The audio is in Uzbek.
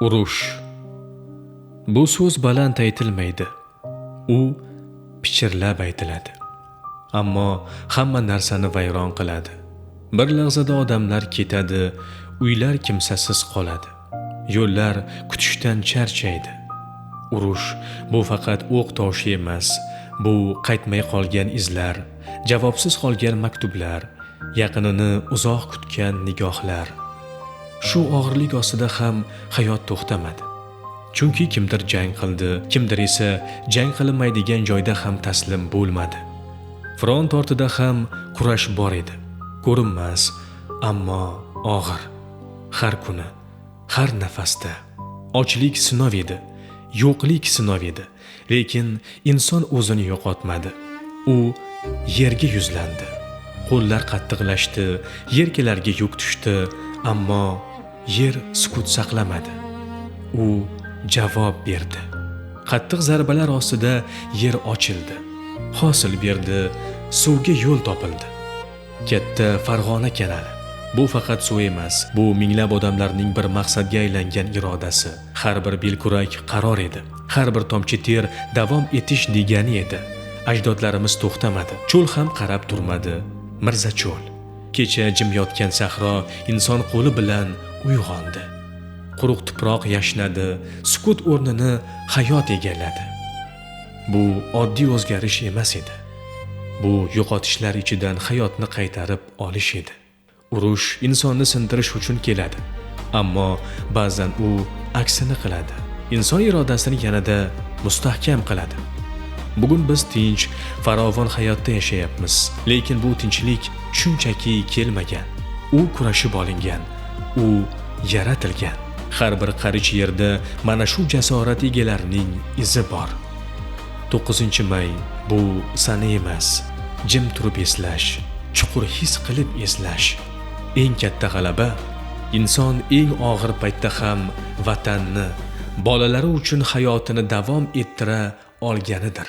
Urush. Bu so'z baland aytilmaydi. U pichirlab aytiladi. Ammo hamma narsani vayron qiladi. Bir lahzada odamlar ketadi, uylar kimsasiz qoladi. Yo'llar kutishdan charchaydi. Urush bu faqat o'q toshi emas, bu qaytmay qolgan izlar, javobsiz qolgan maktublar, yaqinini uzoq kutgan nigohlar. Shu og'irlik ostida ham hayot to'xtamadi. Chunki kimdir jang qildi, kimdir esa jang qilinmaydigan joyda ham taslim bo'lmadi. Front ortida ham kurash bor edi. Ko'rinmas, ammo og'ir. Har kuni, har nafasda. Ochlik sinov edi, yo'qlik sinov edi. Lekin inson o'zini yo'qotmadi. U yerga yuzlandi. Qo'llar qattiqlashdi, yelkalarga yuk tushdi, ammo yer sukut saqlamadi. U javob berdi. Qattiq zarbalar ostida yer ochildi. Hosil berdi, suvga yo'l topildi. Katta Farg'ona kanali. Bu faqat suv emas, bu minglab odamlarning bir maqsadga aylangan irodasi. Har bir belkurak qaror edi. Har bir tomchi ter davom etish degani edi. Ajdodlarimiz to'xtamadi. Cho'l ham qarab turmadi. Mirzacho'l. Kecha jim yotgan sahro inson qo'li bilan uyg'ondi. Quruq tuproq yashnadi, sukut o'rnini hayot egalladi. Bu oddiy o'zgarish emas edi. Bu yo'qotishlar ichidan hayotni qaytarib olish edi. Urush insonni sindirish uchun keladi, ammo ba'zan u aksini qiladi. Inson irodasini yanada mustahkam qiladi. Bugun biz tinch, farovon hayotda yashayapmiz, lekin bu tinchlik shunchaki kelmagan. U kurashib olingan, u yaratilgan. Har bir qarich yerda mana shu jasorat egalarining izi bor. 9-may bu sana emas, jim turib eslash, chuqur his qilib eslash. Eng katta g'alaba inson eng og'ir paytda ham vatanni, bolalari uchun hayotini davom ettira olganidir.